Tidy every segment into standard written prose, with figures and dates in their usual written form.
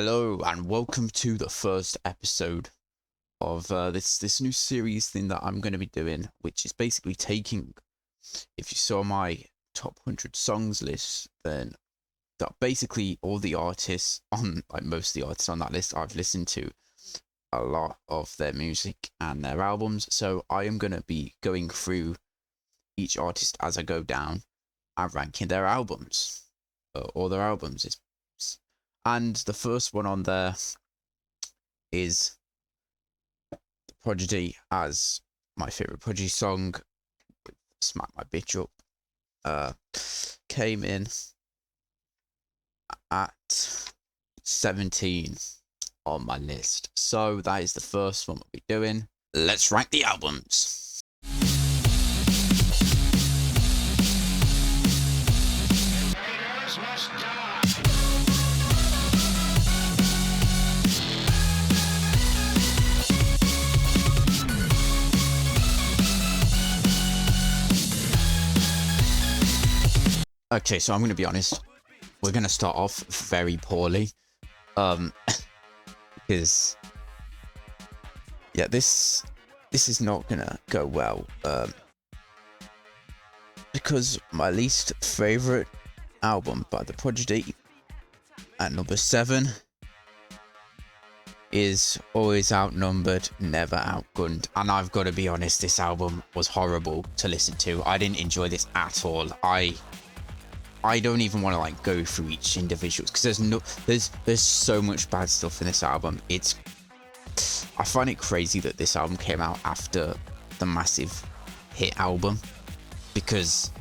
Hello and welcome to the first episode of this new series thing that I'm going to be doing, which is basically taking, if you saw my top 100 songs list, then that basically all the artists on, like most of the artists on that list, I've listened to a lot of their music and their albums. So I am going to be going through each artist as I go down and ranking their albums, or their albums. And the first one on there is the Prodigy, as my favorite Prodigy song, Smack My Bitch Up, came in at 17 on my list. So that is the first one we'll be doing. Let's rank the albums. Okay, so I'm going to be honest. We're going to start off very poorly. Because, yeah, this is not going to go well. Because my least favorite album by the Prodigy at number 7 is Always Outnumbered, Never Outgunned. And I've got to be honest, this album was horrible to listen to. I didn't enjoy this at all. I don't even want to like go through each individual because there's so much bad stuff in this album. I find it crazy that this album came out after the massive hit album, because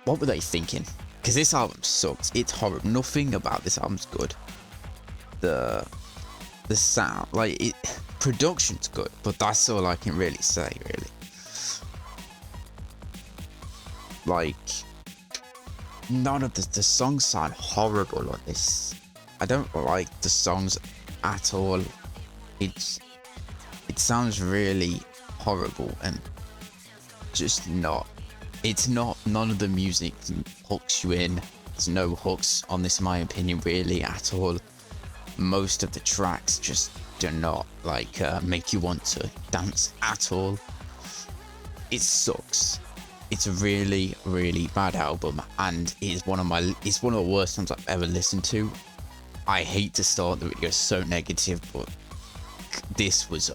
what were they thinking? Because this album sucks. It's horrible. Nothing about this album's good. The sound, production's good, but that's all I can really say, really. Like, none of the songs sound horrible on this. I don't like the songs at all. It sounds really horrible and just not. It's not. None of the music hooks you in. There's no hooks on this, in my opinion, really at all. Most of the tracks just do not make you want to dance at all. It sucks. It's a really, really bad album, and it's one of the worst ones I've ever listened to. I hate to start the video so negative, but this was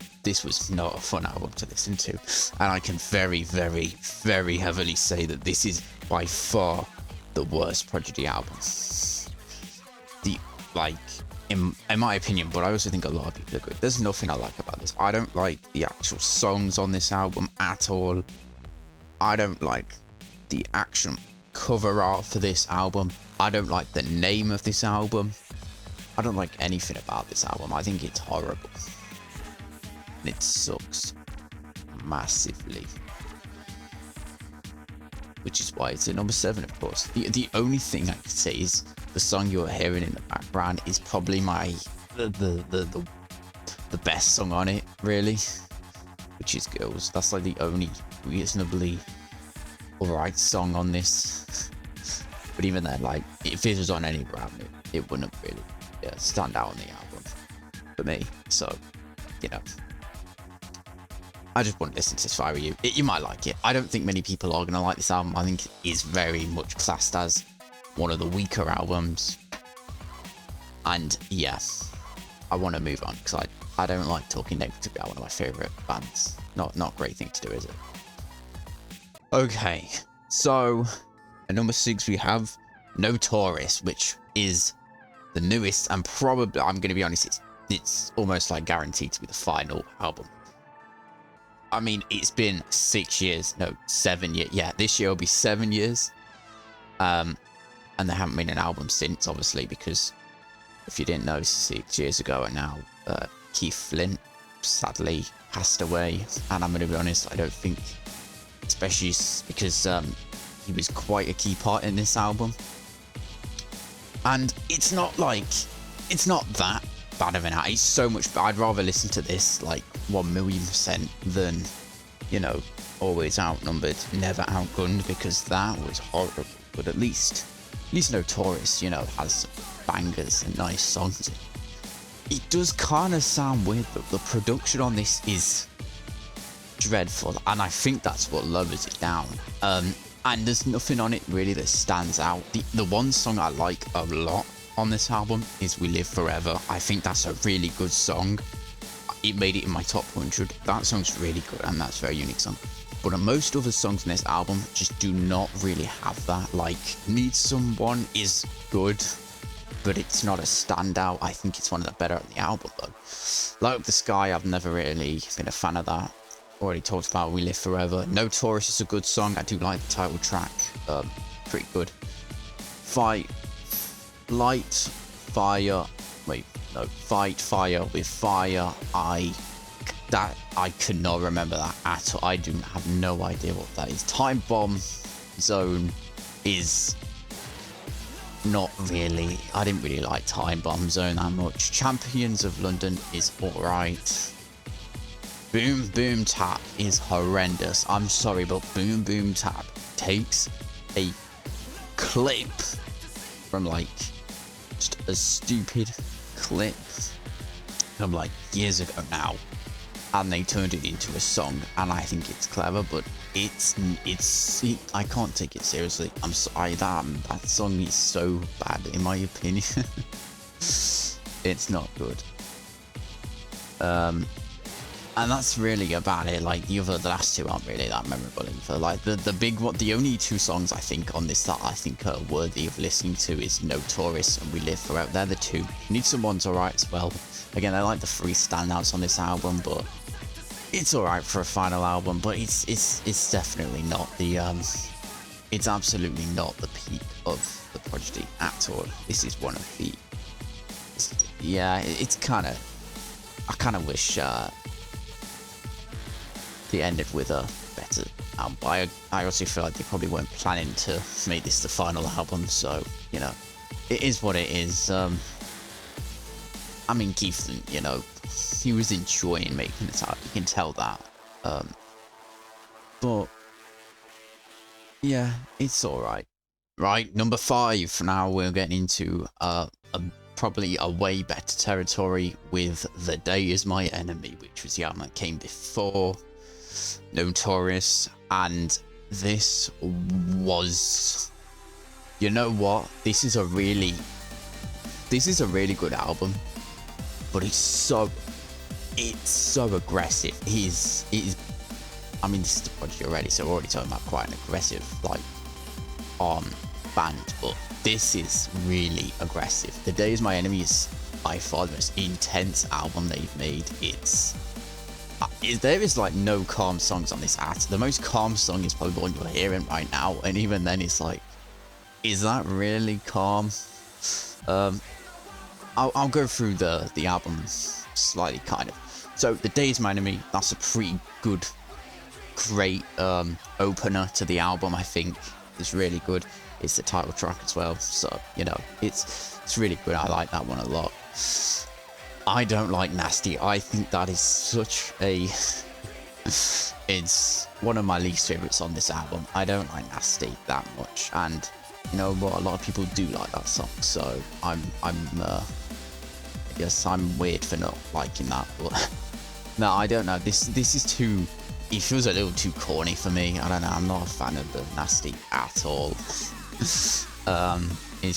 not a fun album to listen to, and I can very, very, very heavily say that this is by far the worst Prodigy album. In my opinion, but I also think a lot of people agree. There's nothing I like about this. I don't like the actual songs on this album at all. I don't like the actual cover art for this album. I don't like the name of this album. I don't like anything about this album. I think it's horrible. And it sucks massively. Which is why it's at number 7, of course. The only thing I could say is the song you're hearing in the background is probably the best song on it, really. Which is Girls. That's like the only reasonably alright song on this. But even then, like, if it was on any album, it wouldn't really stand out on the album for me. So, you know, I just wouldn't listen to this if I were you. You might like it. I don't think many people are going to like this album. I think it is very much classed as one of the weaker albums. And yes, I want to move on because I don't like talking negatively about one of my favourite bands. Not a great thing to do, is it? Okay, so at number 6 we have Notorious, which is the newest and probably, I'm going to be honest, it's almost like guaranteed to be the final album. I mean, it's been 6 years, no, 7 years. Yeah, this year will be 7 years. And there haven't been an album since, obviously, because if you didn't know, 6 years ago and now, Keith Flint sadly passed away. And I'm going to be honest, I don't think, especially because he was quite a key part in this album. And it's not that bad of an album. It's so much, I'd rather listen to this like 1,000,000% than, you know, Always Outnumbered, Never Outgunned, because that was horrible. But at least Notorious, you know, has bangers and nice songs. it does kind of sound weird, but the production on this is dreadful, and I think that's what lowers it down. And there's nothing on it really that stands out. The one song I like a lot on this album is We Live Forever. I think that's a really good song. It made it in my top 100. That song's really good, and that's a very unique song. But most other songs on this album just do not really have that. Like, Need Someone is good, but it's not a standout. I think it's one of the better on the album, though. Light Up the Sky, I've never really been a fan of that. Already talked about We Live Forever. No Taurus is a good song. I do like the title track. Pretty good. Fight Fire with Fire. I could not remember that at all. I do have no idea what that is. Time Bomb Zone is not really. I didn't really like Time Bomb Zone that much. Champions of London is alright. Boom Boom Tap is horrendous. I'm sorry, but Boom Boom Tap takes a clip from like just a stupid clip from like years ago now, and they turned it into a song, and I think it's clever, but I can't take it seriously. I'm sorry, that song is so bad in my opinion. It's not good. And that's really about it. Like the last two aren't really that memorable either. Like the only two songs I think on this that I think are worthy of listening to is No Taurus and We Live Forever. They're the two. Need Someone's alright as well. Again, I like the three standouts on this album, but it's alright for a final album. But it's definitely not the it's absolutely not the peak of the Prodigy at all. This is one of the it's kind of, I kind of wish they ended with a better album. I also feel like they probably weren't planning to make this the final album, so you know, it is what it is. I mean, Keith, you know, he was enjoying making this album. You can tell that. But yeah, it's all right. Right, number 5. Now we're getting into probably a way better territory with The Day Is My Enemy, which was the album that came before No Taurus, and this was, you know what, this is a really good album, but it's so aggressive. It is I mean, this is the Prodigy already, so we're already talking about quite an aggressive like band, but this is really aggressive. The Day Is My Enemy is by far the most intense album they've made. There is like no calm songs on this at. The most calm song is probably the one you're hearing right now, and even then it's like, is that really calm? I'll go through the album slightly, kind of. So The Day Is My Enemy, that's a pretty good, great opener to the album. I think it's really good. It's the title track as well, so you know, it's really good. I like that one a lot. I don't like Nasty. I think that is such a it's one of my least favorites on this album. I don't like Nasty that much, and you know what, a lot of people do like that song, so I guess I'm weird for not liking that, but no, I don't know, this is too, it feels a little too corny for me. I don't know, I'm not a fan of the Nasty at all. It's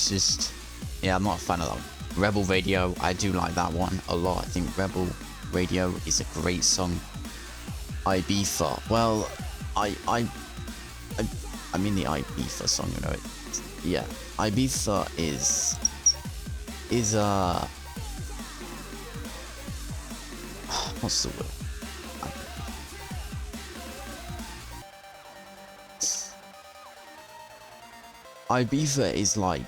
just, yeah, I'm not a fan of that one. Rebel Radio, I do like that one a lot. I think Rebel Radio is a great song. Ibiza, well, I mean the Ibiza song, you know, yeah, Ibiza is what's the word? Ibiza is like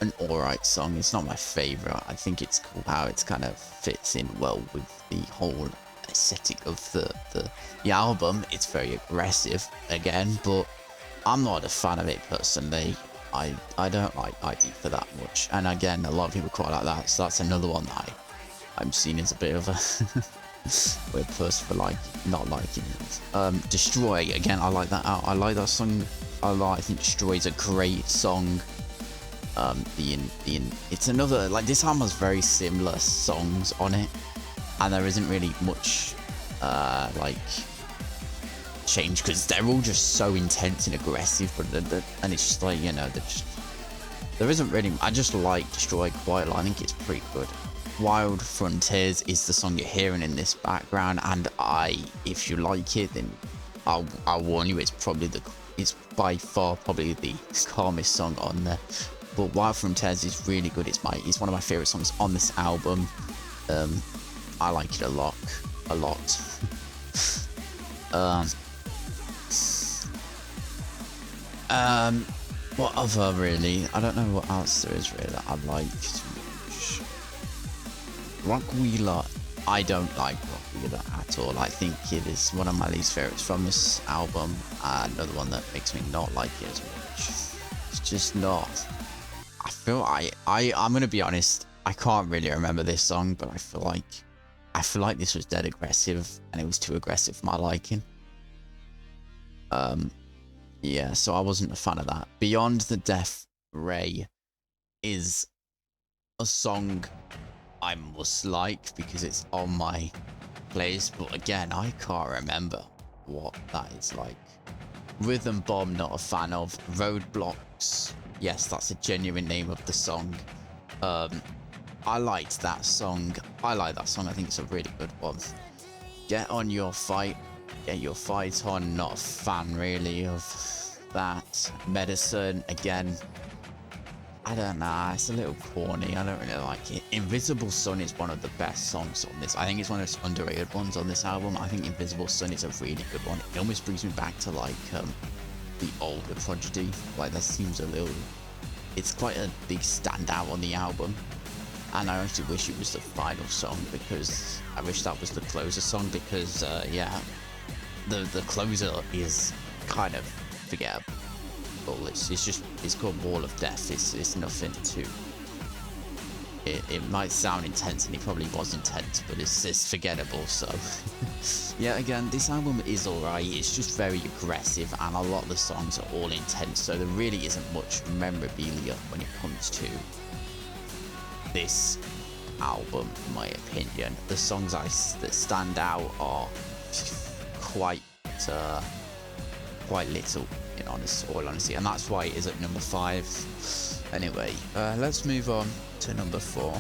an alright song. It's not my favorite. I think it's cool how it's kind of fits in well with the whole aesthetic of the album. It's very aggressive again, but I'm not a fan of it personally. I don't like Ibiza that much, and again, a lot of people quite like that, so that's another one that I'm seen as a bit of a weird person for like not liking it. Destroy, again, I like that. I like that song a lot. I think Destroy is a great song. It's another, like, this album has very similar songs on it, and there isn't really much like change because they're all just so intense and aggressive, and it's just like, you know, there isn't really. I just like Destroy quite a lot. I think it's pretty good. Wild Frontiers is the song you're hearing in this background, and if you like it, then I'll warn you, it's by far probably the calmest song on there. But Wild Frontiers is really good. It's one of my favorite songs on this album. I like it a lot. What other, really? I don't know what else there is really that I like too much. Rock Wheeler, I don't like Rock Wheeler at all. I think it is one of my least favorites from this album. Another one that makes me not like it as much. It's just not. I feel I'm gonna be honest. I can't really remember this song, but I feel like this was dead aggressive, and it was too aggressive for my liking. Yeah, so I wasn't a fan of that. Beyond the Death Ray is a song I must like because it's on my playlist, but again, I can't remember what that is like. Rhythm Bomb, not a fan of. Roadblocks, yes, that's a genuine name of the song. I liked that song. I like that song. I think it's a really good one. Get Your Fight On, not a fan really of that. Medicine, again, I don't know, it's a little corny. I don't really like it. Invisible Sun is one of the best songs on this. I think it's one of the underrated ones on this album. I think Invisible Sun is a really good one. It almost brings me back to like the older Prodigy. Like, that seems a little, it's quite a big standout on the album. And I actually wish it was the final song, because I wish that was the closer song, because yeah, the closer is kind of forgettable. It's called Wall of Death. It's nothing to. It might sound intense, and it probably was intense, but it's forgettable. So yeah, again, this album is alright. It's just very aggressive, and a lot of the songs are all intense. So there really isn't much memorabilia when it comes to this album, in my opinion. The songs that stand out are quite little, in all honesty, and that's why it is at number 5. Anyway, let's move on to number 4.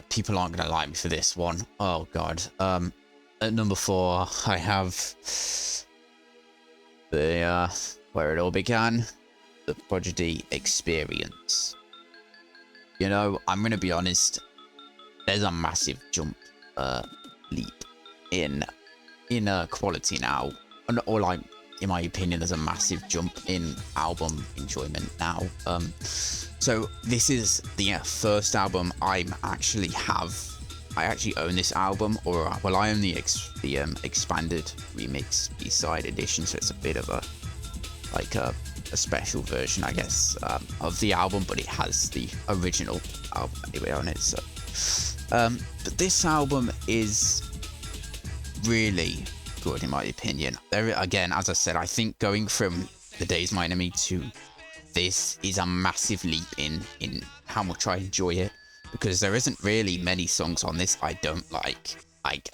People aren't gonna like me for this one. Oh god. At number 4, I have the where it all began, the Prodigy Experience. You know, I'm gonna be honest, there's a massive leap in quality now, or like, in my opinion, there's a massive jump in album enjoyment now. So this is the first album I actually own this album, or well, I own the expanded remix B-side edition, so it's a bit of a special version, I guess, of the album, but it has the original album anyway on it. So but this album is really good, in my opinion. There again, as I said, I think going from The Day's My Enemy to this is a massive leap in how much I enjoy it, because there isn't really many songs on this I don't like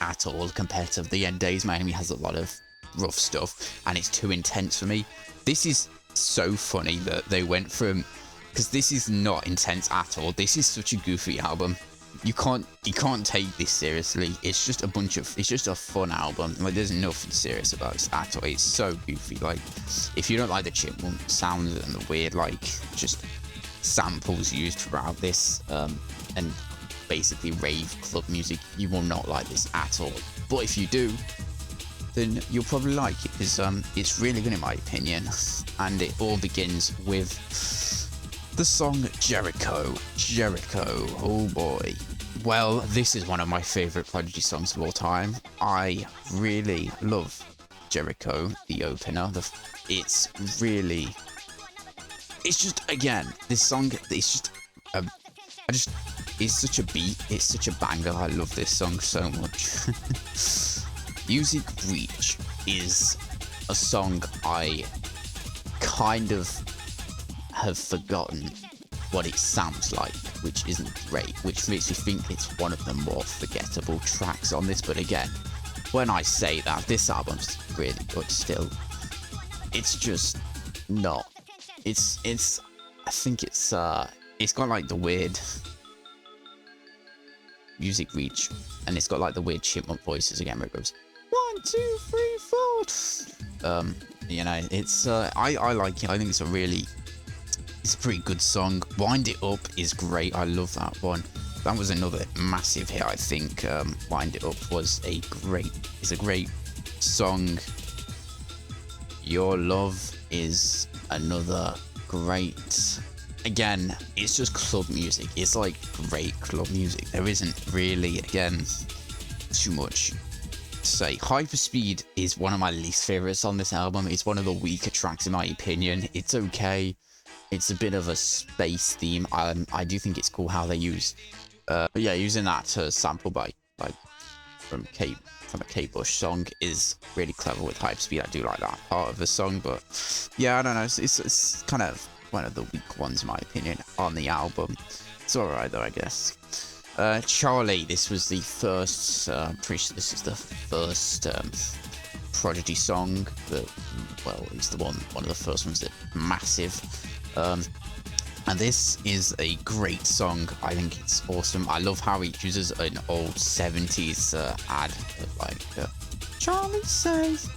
at all, compared to The Day's My Enemy has a lot of rough stuff and it's too intense for me. This is so funny that they went from, because this is not intense at all. This is such a goofy album. You can't take this seriously. It's just a fun album. Like, there's nothing serious about this at all. It's so goofy. Like, if you don't like the chipmunk sounds and the weird, like, just samples used throughout this, and basically rave club music, you will not like this at all. But if you do, then you'll probably like it, because it's really good in my opinion. And it all begins with the song Jericho. Oh boy. Well, this is one of my favorite Prodigy songs of all time. I really love Jericho, the opener. It's just, again, this song, it's just, it's such a beat, it's such a banger. I love this song so much. Music Reach is a song I kind of have forgotten what it sounds like, which isn't great, which makes me think it's one of the more forgettable tracks on this. But again, when I say that, this album's really good still. It's just not. I think it's got like the weird music reach, and it's got like the weird chipmunk voices again where it goes 1, 2, 3, 4. You know, it's I like it. I think it's a pretty good song. Wind It Up is great. I love that one. That was another massive hit, I think. Wind It Up was a great song. Your Love is another great. Again, it's just club music. It's like great club music. There isn't really, again, too much to say. Hyperspeed is one of my least favorites on this album. It's one of the weaker tracks in my opinion. It's okay. It's a bit of a space theme. I do think it's cool how they use, but yeah, using that to sample from a Kate Bush song is really clever with Hyperspeed. I do like that part of the song, but yeah, I don't know. It's kind of one of the weak ones in my opinion on the album. It's alright though, I guess. Charlie, this was the first, this is the first Prodigy song that, well, it's the one of the first ones that massive. And this is a great song. I think it's awesome. I love how it uses an old 70s ad of like, Charlie says,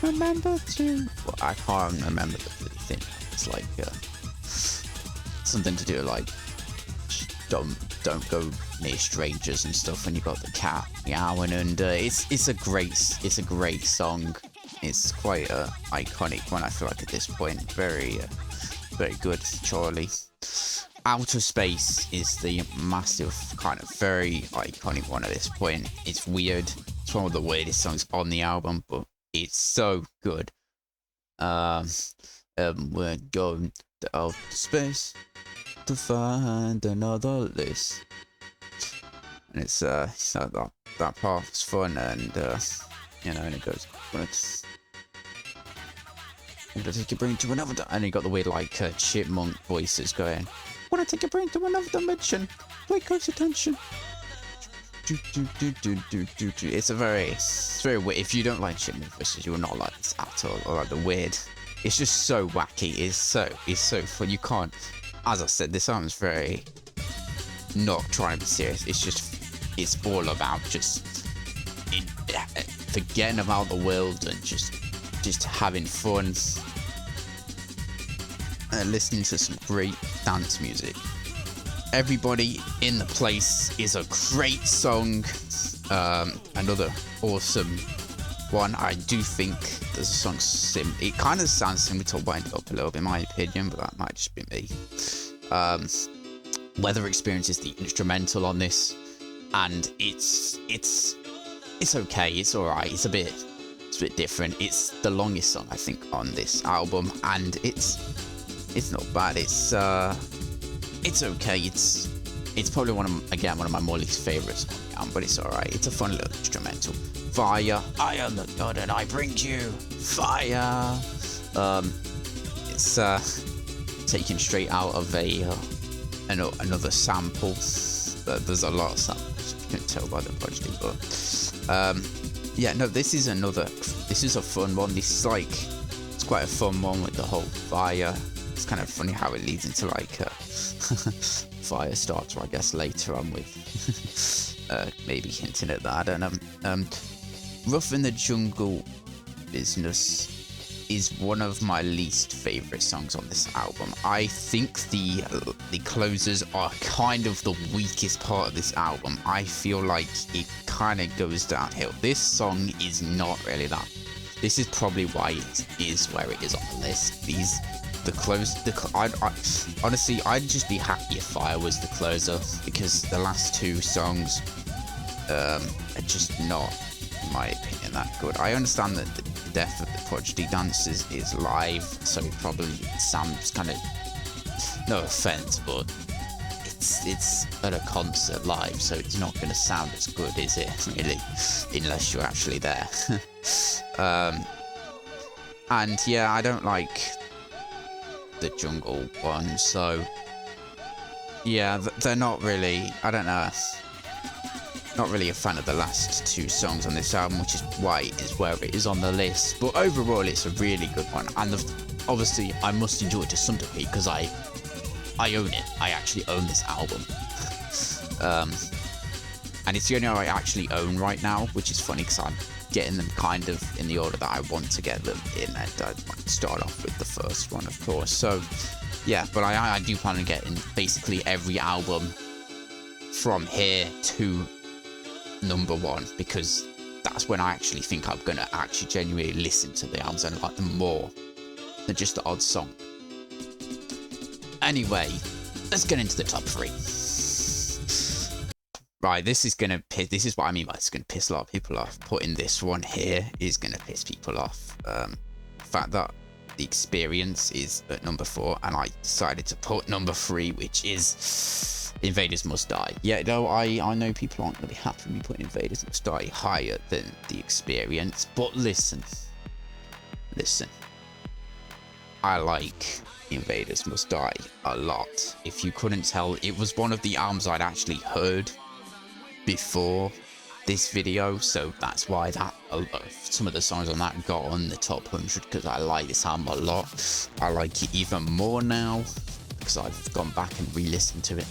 remember to. Well, I can't remember the thing. It's like something to do like don't go near strangers and stuff. And you got the cat meowing, and it's a great song. It's quite a iconic one. I feel like at this point, very good. Charlie. Outer Space is the massive kind of very iconic one at this point. It's weird. It's one of the weirdest songs on the album, but it's so good. We're going to outer space to find another list. And it's that part is fun, and you know, and it goes, I'm gonna take your brain to another and you got the weird like chipmunk voices going, wanna take your brain to another dimension, pay close attention. It's very weird. If you don't like chipmunk voices, you will not like this at all, or like the weird. It's just so wacky. It's so fun. You can't, as I said, this album's very not trying to be serious. It's all about just forgetting about the world and just having fun and listening to some great dance music. Everybody in the Place is a great song. Another awesome one. I do think there's a song it kind of sounds similar to Wind It Up a little bit in my opinion, but that might just be me. Weather Experience is the instrumental on this, and it's okay. It's alright. It's a bit different. It's the longest song I think on this album, and it's not bad. It's okay. It's probably one of my more least favorites on the album, but it's alright. It's a fun little instrumental. Fire, I am the god and I bring you fire. It's taken straight out of another sample. There's a lot of samples, you can tell by the prodigy, but yeah, no, this is a fun one. It's quite a fun one with the whole fire. It's kind of funny how it leads into like fire starter, I guess, later on with maybe hinting at that. I don't know. Rough in the Jungle Business is one of my least favorite songs on this album. I think the closers are kind of the weakest part of this album. I feel like it kind of goes downhill. This song is not really that. This is probably why it is where it is on the list. Honestly, I'd just be happy if Fire was the closer, because the last two songs are just not, in my opinion, that good. I understand that the death of the Prodigy dance is live, so it probably sounds kind of, no offense, but it's at a concert live, so it's not going to sound as good, is it, really, unless you're actually there. And yeah, I don't like the jungle one. So yeah, they're not really, I don't know, not really a fan of the last two songs on this album, which is why it is where it is on the list. But overall, it's a really good one, and obviously I must enjoy it to some degree because I own it. I actually own this album. And it's the only one I actually own right now, which is funny because I'm getting them kind of in the order that I want to get them in, and I might start off with the first one, of course. So yeah, but I do plan on getting basically every album from here to #1, because that's when I actually think I'm gonna actually genuinely listen to the albums and like them more than just the odd song. Anyway, let's get into the top 3. Right, this is what I mean by it's gonna piss a lot of people off. Putting this one here is gonna piss people off. The fact that The Experience is at #4, and I decided to put #3, which is Invaders Must Die. Yeah, no, I know people aren't gonna be happy with me putting Invaders Must Die higher than The Experience, but listen. I like Invaders Must Die a lot. If you couldn't tell, it was one of the albums I'd actually heard before this video, so that's why some of the songs on that got on the top 100, because I like this album a lot. I like it even more now because I've gone back and re-listened to it,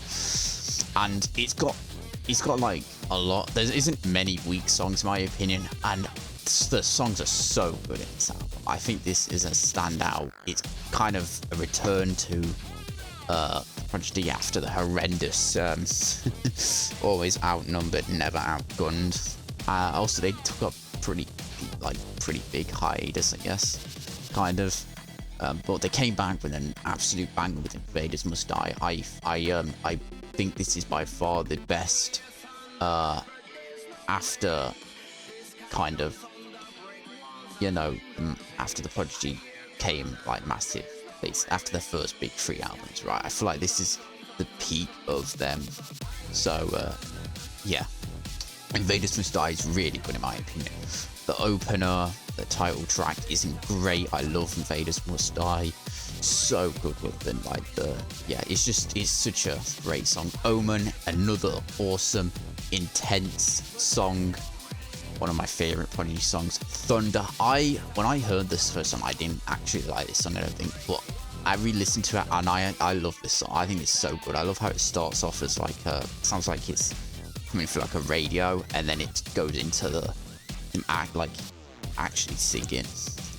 and it's got like a lot. There isn't many weak songs in my opinion, and the songs are so good in this album. I think this is a standout. It's kind of a return to Prodigy after the horrendous always outnumbered, never outgunned. Also, they took up pretty big hiatus, I guess, kind of. But they came back with an absolute banger with Invaders Must Die. I think this is by far the best after kind of, you know, after the Prodigy came like massive. After their first big 3 albums, right? I feel like this is the peak of them. So yeah, Invaders Must Die is really good in my opinion. The opener, the title track isn't great. I love Invaders Must Die, so good with them. Like it's such a great song. Omen, another awesome, intense song. One of my favorite Prodigy songs. Thunder. When I heard this first time, I didn't actually like this song, I don't think, but I re-listened to it and I love this song. I think it's so good. I love how it starts off as like sounds like it's coming through like a radio, and then it goes into the actually singing,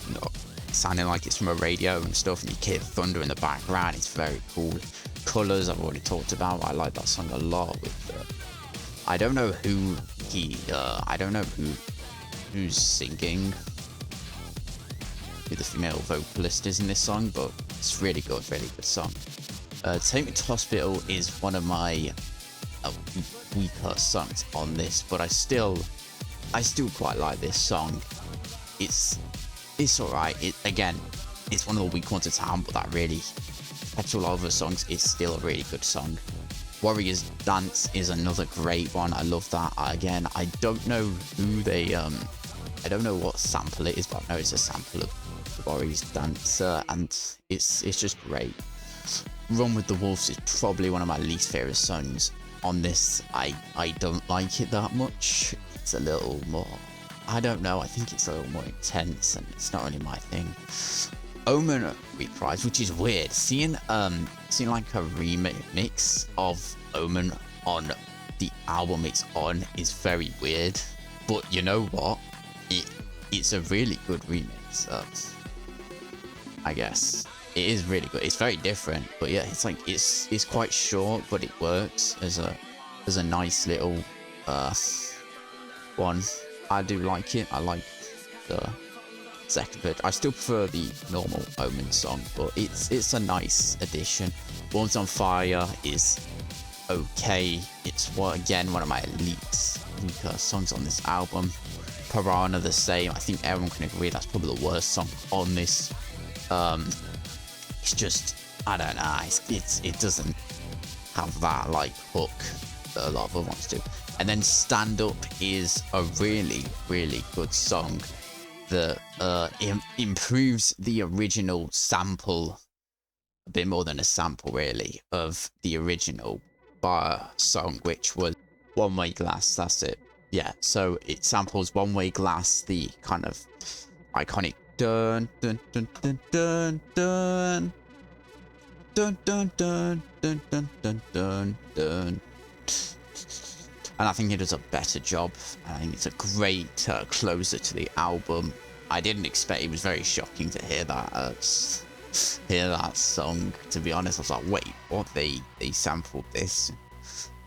you know, sounding like it's from a radio and stuff, and you hear thunder in the background. It's very cool. Colors, I've already talked about. I like that song a lot. With I don't know who who's singing, who the female vocalist is in this song, but it's really good song. Take Me to Hospital is one of my weaker songs on this, but I still quite like this song. It's alright. It's one of the weak ones of time, but that really, compared to a lot of other songs, it's still a really good song. Warriors Dance is another great one. I love that. Again, I don't know who they I don't know what sample it is, but I know it's a sample of the Warriors Dance, and it's just great. Run with the Wolves is probably one of my least favorite songs on this. I don't like it that much. It's a little more, I don't know, I think it's a little more intense, and it's not really my thing. Omen reprise, which is weird. Seeing like a remix of Omen on the album it's on is very weird. But you know what? It's a really good remix. I guess it is really good. It's very different, but yeah, it's like it's quite short, but it works as a nice little one. I do like it. I like the second bit. I still prefer the normal Omen song, but it's a nice addition. Borns on Fire is okay. It's one of my weaker songs on this album. Piranha the same. I think everyone can agree that's probably the worst song on this. It's just, I don't know, it doesn't have that like hook that a lot of other ones do. And then Stand Up is a really good song that improves the original sample a bit more than a sample really of the original bar song, which was One Way Glass. That's it. Yeah, so it samples One Way Glass, the kind of iconic dun dun dun dun dun dun dun dun dun dun dun dun dun dun. And I think it does a better job. I think it's a great closer to the album. I didn't expect. It was very shocking to hear that song. To be honest, I was like, wait, what? They sampled this?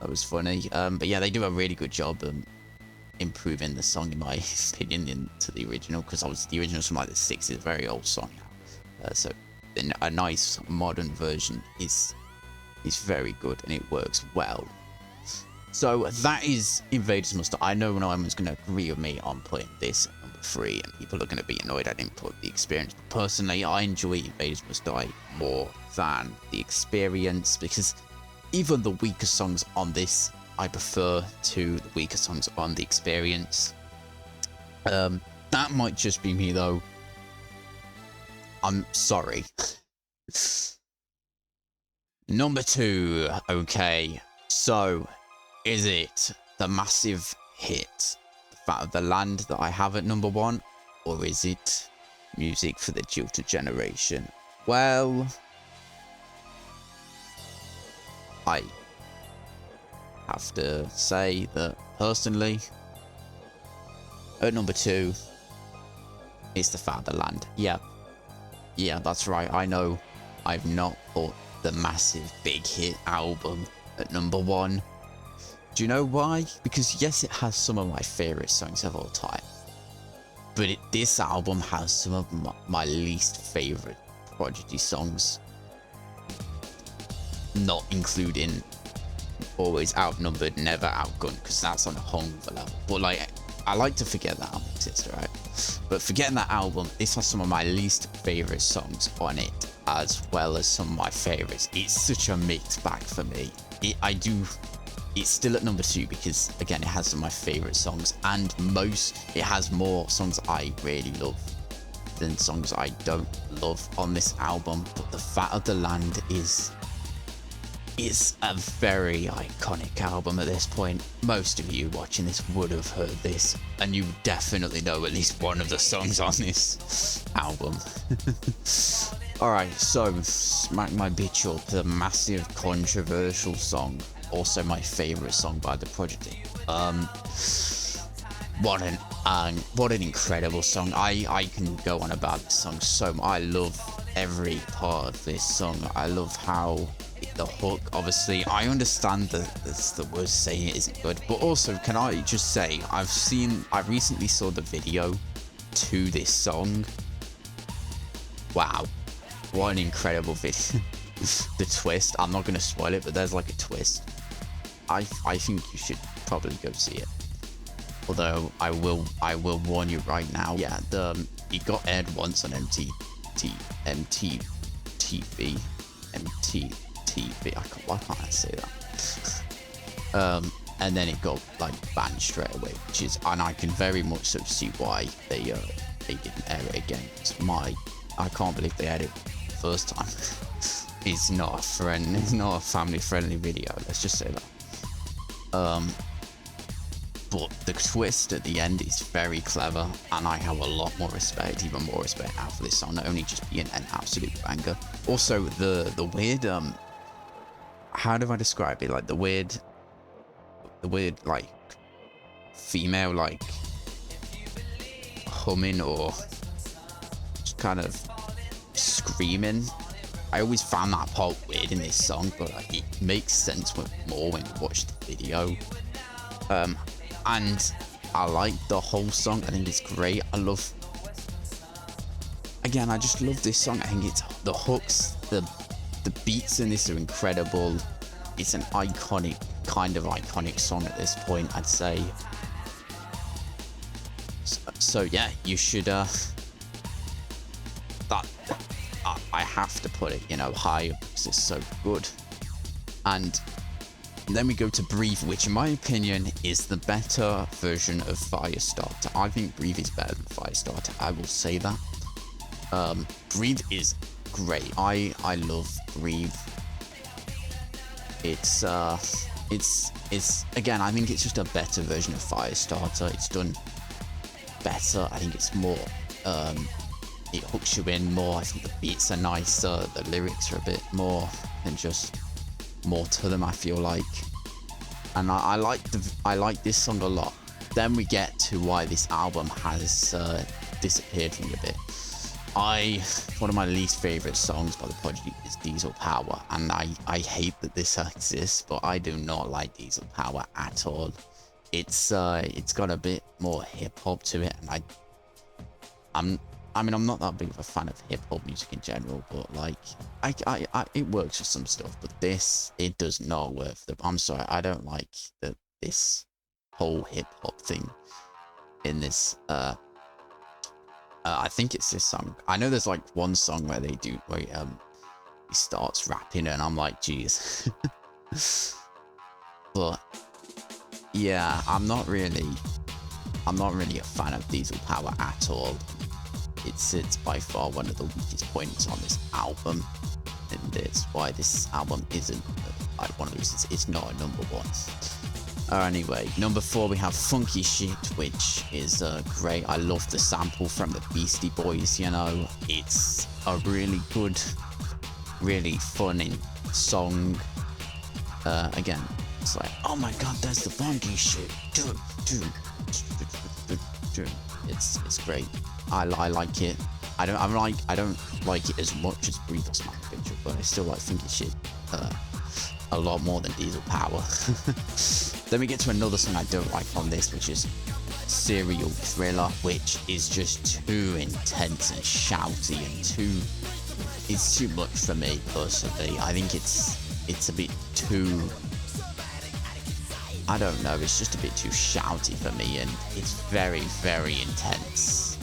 That was funny. But yeah, they do a really good job improving the song, in my opinion, into the original, because the original's from like the 60s, a very old song now. So a nice modern version is very good, and it works well. So that is Invaders Must Die. I know no one's going to agree with me on putting this at number 3, and people are going to be annoyed I didn't put the Experience. But personally, I enjoy Invaders Must Die more than the Experience, because even the weaker songs on this, I prefer to the weaker songs on the Experience. That might just be me though. I'm sorry. Number 2. Okay, so is it the massive hit Fat of the Land that I have at number 1, or is it Music for the Jilted Generation? Well, I have to say that personally, at number 2, it's the Fat of the Land. Yeah, that's right. I know I've not put the massive big hit album at number 1. Do you know why? Because yes, it has some of my favorite songs of all time, but this album has some of my least favorite Prodigy songs, not including Always Outnumbered, Never Outgunned, because that's on a whole other level. But like, I like to forget that album exists, right? But forgetting that album, this has some of my least favorite songs on it, as well as some of my favorites. It's such a mixed bag for me. It's still at number 2 because, again, it has some of my favorite songs, and it has more songs I really love than songs I don't love on this album. But the Fat of the Land is a very iconic album at this point. Most of you watching this would have heard this, and you definitely know at least one of the songs on this album. Alright, so smack my bitch up, the massive controversial song, also my favorite song by the Prodigy. What an incredible song. I can go on about this song so much. I love every part of this song. I love how the hook, obviously, I understand that the word saying it isn't good, but also, can I just say, I recently saw the video to this song. Wow, what an incredible video. The twist, I'm not going to spoil it, but there's like a twist. I think you should probably go see it. Although I will warn you right now. Yeah, it got aired once on MTV. Why can't I say that? And then it got like banned straight away, and I can very much sort of see why they didn't air it again. I can't believe they aired it first time. It's not a family friendly video, let's just say that. But the twist at the end is very clever, and I have a lot more respect, even more respect now for this song, not only just being an absolute banger. Also, the weird, how do I describe it? Like the weird like female like humming or just kind of screaming. I always found that part weird in this song, but like, it makes sense more when you watch the video. And I like the whole song. I think it's great. I just love this song. I think it's the hooks, the beats in this are incredible. It's an iconic song at this point, I'd say. So yeah, you should I have to put it, high up because it's so good. And then we go to Breathe, which in my opinion is the better version of Firestarter. I think Breathe is better than Firestarter, I will say that. Breathe is great. I love Breathe. It's again, I think it's just a better version of Firestarter. It's done better. I think it's more it hooks you in more. I think the beats are nicer, the lyrics are a bit more than just more to them, I feel like. And I like this song a lot. Then we get to why this album has disappeared from me a bit. One of my least favorite songs by the Prodigy is Diesel Power, and I hate that this exists, but I do not like Diesel Power at all. It's got a bit more hip hop to it, and I'm not that big of a fan of hip hop music in general, but like it works for some stuff, but this, it does not work for them. I'm sorry, I don't like this whole hip hop thing in this. I think it's this song. I know there's like one song where he starts rapping and I'm like, geez. But yeah, I'm not really a fan of Diesel Power at all. It's by far one of the weakest points on this album, and it's why this album isn't like one of the reasons it's not a #1. Anyway, number 4 we have Funky Shit, which is great. I love the sample from the Beastie Boys, you know. It's a really good, really fun song. Again, it's like, oh my god, there's the funky shit. It's great. I like it. I don't like it as much as Breathe or Smack Picture, but I still like Funky Shit a lot more than Diesel Power. Then we get to another song I don't like on this, which is Serial Thriller, which is just too intense and shouty and it's too much for me personally. I think it's a bit too, I don't know, it's just a bit too shouty for me, and it's very, very intense,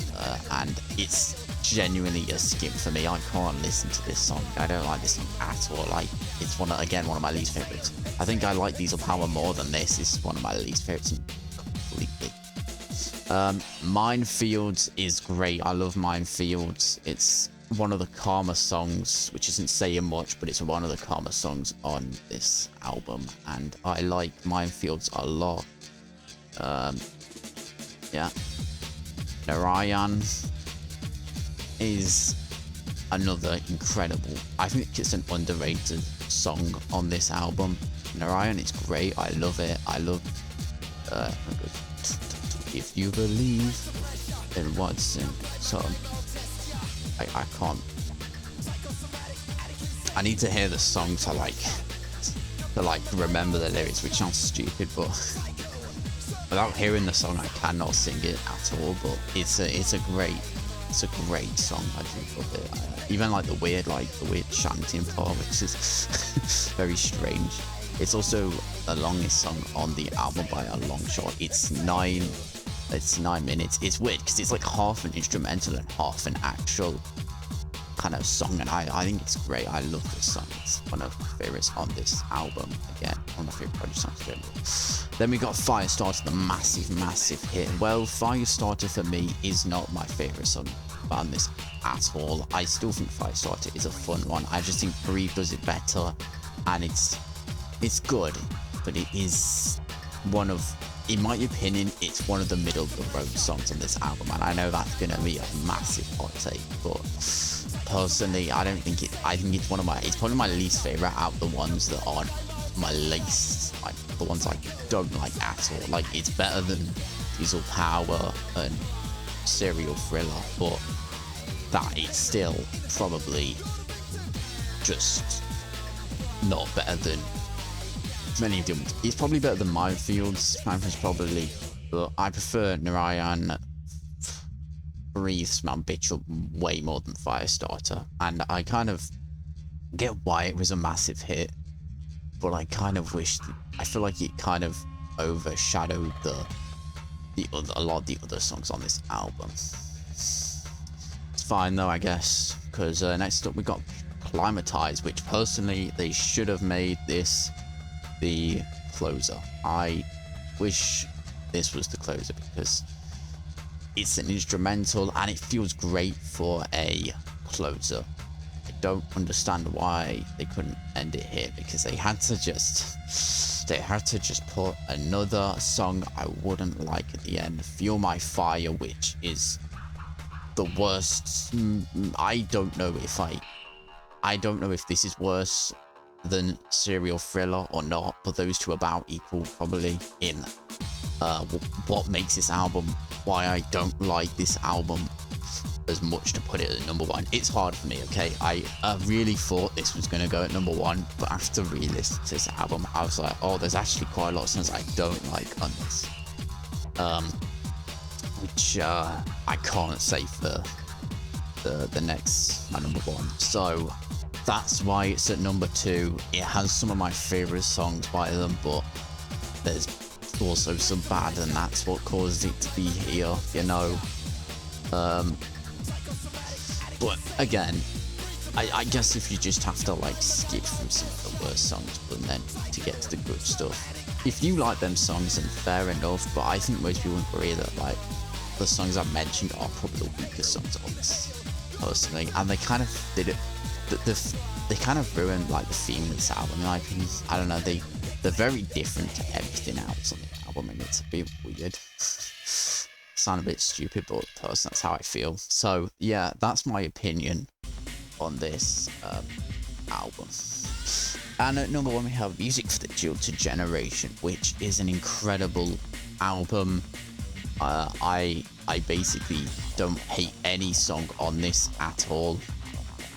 and it's genuinely a skip for me. I can't listen to this song. I don't like this song at all. Like, it's one of my least favorites. I think I like Diesel Power more than this. This is one of my least favorites completely. Minefields is great. I love Minefields. It's one of the calmer songs, which isn't saying much, but it's one of the calmer songs on this album, and I like Minefields a lot. Yeah. Narayan is another incredible, I think it's an underrated song on this album. Narayan is great. I love it. I love if you believe in what's in, so I can't, I need to hear the song to remember the lyrics, which sounds stupid, but without hearing the song I cannot sing it at all. But it's a great song. I do love it. Even like the weird chanting part, which is very strange. It's also the longest song on the album by a long shot. It's 9 minutes. It's weird because it's like half an instrumental and half an actual kind of song, and I think it's great. I love this song. It's one of my favorites on this album. Again, one of my favorite Prodigy songs. Then we got Firestarter, the massive hit. Well, Firestarter for me is not my favorite song on this at all. I still think Firestarter is a fun one. I just think Breathe does it better, and it's good, but it is one of, in my opinion, it's one of the middle of the road songs on this album, and I know that's gonna be a massive hot take, but personally, I think it's it's probably my least favorite out of the ones that are my least, like the ones I don't like at all. Like, it's better than Diesel Power and Serial Thriller, but that it's still probably just not better than many of them. It's probably better than Minefields. Minefields probably, but I prefer Narayan, Breathe, Smack Bitch way more than Firestarter, and I kind of get why it was a massive hit, but I kind of wish, I feel like it kind of overshadowed a lot of the other songs on this album. It's fine though, I guess, because next up we got Climatize, which personally they should have made this the closer. I wish this was the closer because it's an instrumental and it feels great for a closer. I don't understand why they couldn't end it here, because they had to just put another song I wouldn't like at the end. Feel My Fire, which is the worst. I don't know if this is worse than Serial Thriller or not, but those two are about equal probably in what makes this album, why I don't like this album as much to put it at number one. It's hard for me, okay? I really thought this was going to go at number one, but after re-listening to this album, I was like, oh, there's actually quite a lot of songs I don't like on this. Which I can't say for the next, my number one. So that's why it's at number two. It has some of my favorite songs by them, but there's also some bad, and that's what caused it to be here, you know. But again, I guess if you just have to like skip through some of the worst songs, but then to get to the good stuff, if you like them songs, then fair enough. But I think most people agree that like the songs I've mentioned are probably the weakest songs on this, personally, and they kind of did it. They kind of ruined like the theme of this album, in my opinion. I don't know. They're very different to everything else on the album, and it's a bit weird. Sound a bit stupid, but personally, that's how I feel. So yeah, that's my opinion on this album. And at number one, we have Music for the Jilted Generation, which is an incredible album. I basically don't hate any song on this at all.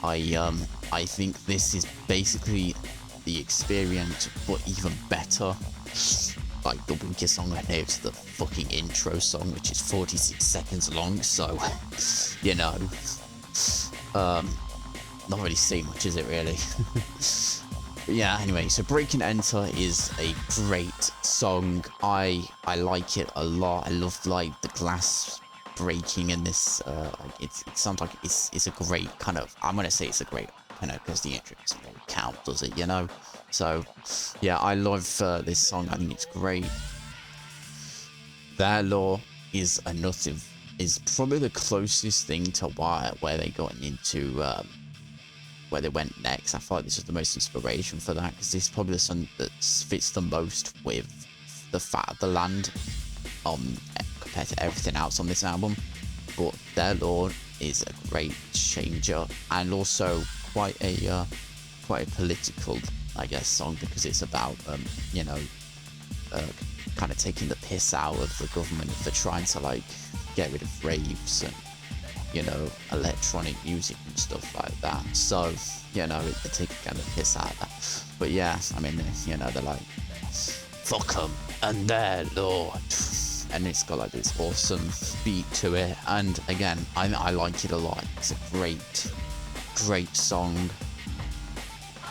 I think this is basically the Experience, but even better. Like, the weakest song on here is the fucking intro song, which is 46 seconds long, so, you know, not really saying much, is it, really? But yeah, anyway, so Break and Enter is a great song. I like it a lot. I love, like, the glass breaking in this. It sounds like it's a great kind of, I'm gonna say it's a great, you know, because the intro doesn't really count, does it, you know? So, yeah, I love this song. I think it's great. Their Law is probably the closest thing to where they got into, where they went next. I feel like this is the most inspiration for that, because this is probably the song that fits the most with the Fat of the Land compared to everything else on this album. But Their Law is a great changer, and also quite a political, I guess, song, because it's about you know, kind of taking the piss out of the government for trying to like get rid of raves and, you know, electronic music and stuff like that. So, you know, they take kind of piss out of that. But yeah, I mean, you know, they're like, fuck them and their Lord, and it's got like this awesome beat to it. And again, I like it a lot. It's a great song.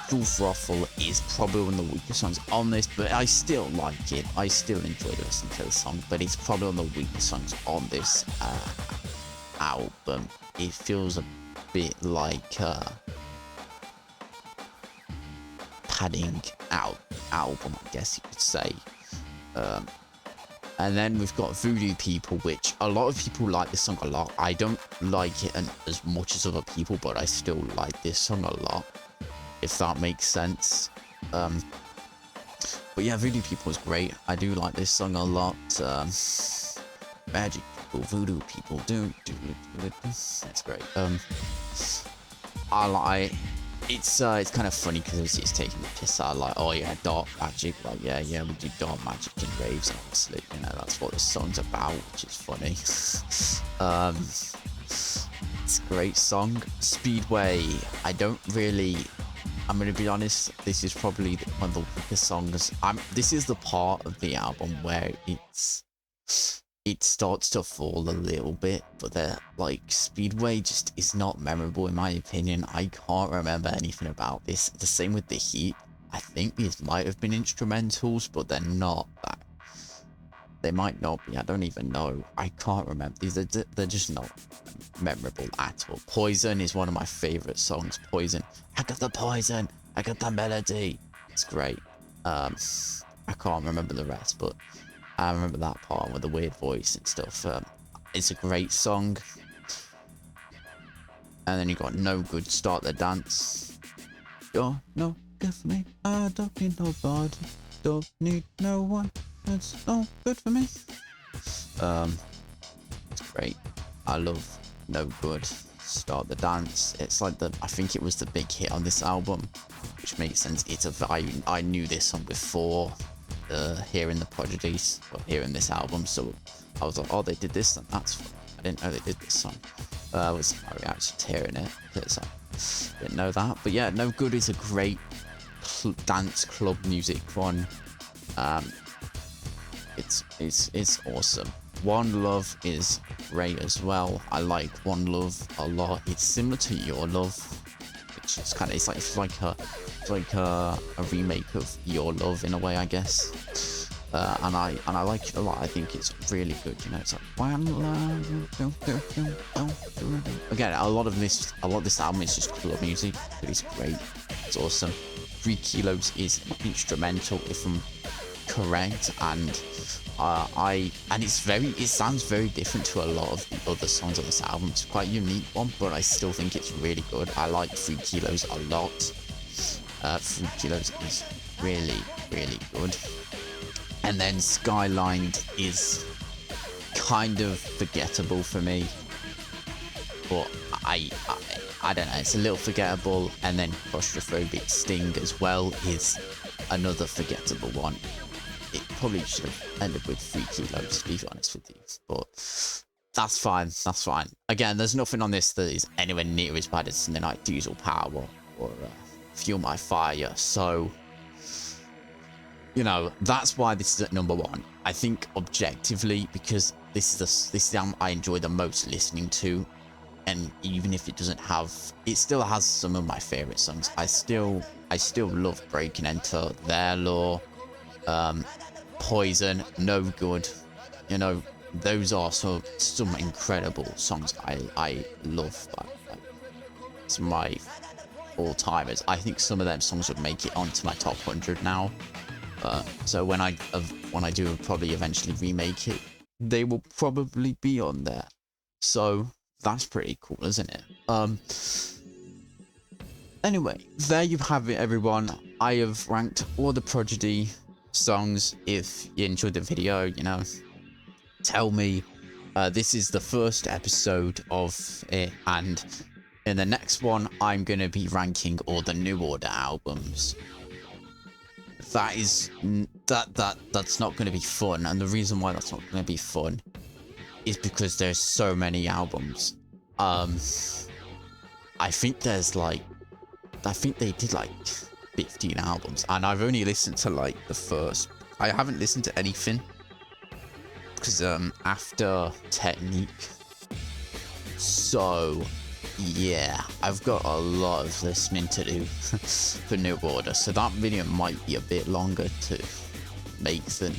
Full Throttle is probably one of the weakest songs on this, but I still like it. I still enjoy listening to the song, but it's probably one of the weakest songs on this album. It feels a bit like padding out album, I guess you could say. And then we've got Voodoo People, which a lot of people like this song a lot. I don't like it as much as other people, but I still like this song a lot, if that makes sense. But yeah, Voodoo People is great. I do like this song a lot. Magic people, voodoo people, it's great. It's kind of funny because it's taking the piss out, like, oh yeah, dark magic, like yeah, we do dark magic in raves, obviously, you know, that's what this song's about, which is funny. It's a great song. Speedway, I'm gonna be honest, this is probably one of the weakest songs. This is the part of the album where it starts to fall a little bit, but like, Speedway just is not memorable in my opinion. I can't remember anything about this. The same with The Heat. I think these might have been instrumentals, but they're not. They might not be. I don't even know. I can't remember. They're just not memorable at all. Poison is one of my favorite songs. Poison. I got the poison. I got the melody. It's great. I can't remember the rest, but I remember that part with the weird voice and stuff. It's a great song. And then you got No Good, Start the Dance. You're no good for me. I don't need nobody. Don't need no one. It's no good for me. It's great. I love No Good, Start the Dance. It's like I think it was the big hit on this album, which makes sense. I knew this song before hearing the Prodigies, or hearing this album, so I was like, oh, they did this, and that's fun. I didn't know they did this song. Was my reaction to hearing it, because I didn't know that. But yeah, No Good is a great dance club music one. It's awesome. One Love is great as well. I like One Love a lot. It's similar to Your Love, which is kind of it's like a remake of Your Love in a way, I guess. And I like it a lot. I think it's really good. You know, it's like One Love. Again, a lot of this album is just club music, but it's great. It's awesome. 3 Kilos is instrumental, if I'm correct, and it sounds very different to a lot of the other songs on this album. It's quite a unique one, but I still think it's really good. I like 3 Kilos a lot. 3 Kilos is really, really good. And then Skylined is kind of forgettable for me, but I don't know, it's a little forgettable. And then Claustrophobic Sting as well is another forgettable one. It probably should have ended with 3 Kilos, to be honest with you, but that's fine. That's fine. Again, there's nothing on this that is anywhere near as bad as something like Diesel Power or Fuel My Fire. So, you know, that's why this is at number 1. I think objectively, because this is the album I enjoy the most listening to, and even if it doesn't have, it still has some of my favorite songs. I still love Break and Enter, Their Law, Poison, No Good. You know, those are some incredible songs. I love that. It's my all-timers. I think some of them songs would make it onto my top 100 now. So when I do probably eventually remake it, they will probably be on there. So that's pretty cool, isn't it? Anyway, there you have it, everyone. I have ranked all the Prodigy songs. If you enjoyed the video, you know, tell me. This is the first episode of it, and in the next one, I'm going to be ranking all the New Order albums. That's not going to be fun, and the reason why that's not going to be fun is because there's so many albums. I think they did like 15 albums, and I've only listened to like the first. I haven't listened to anything because after Technique. So yeah, I've got a lot of listening to do for New Order, so that video might be a bit longer to make than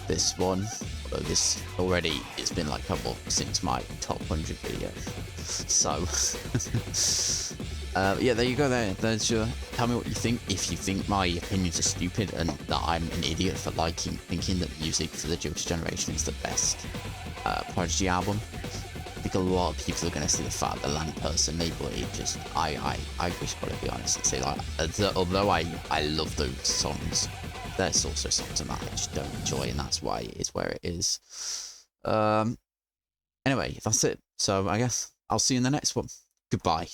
this one. Although this already, it's been like a couple since my top 100 video. So yeah, there you go. There's your. Tell me what you think. If you think my opinions are stupid and that I'm an idiot for thinking that music for the Jewish generation is the best Prodigy album. I think a lot of people are going to see the Fatherland personally, but it just, I just got to be honest and say, like, although I love those songs, there's also songs that I just don't enjoy, and that's why it is where it is. Anyway, that's it. So I guess I'll see you in the next one. Goodbye.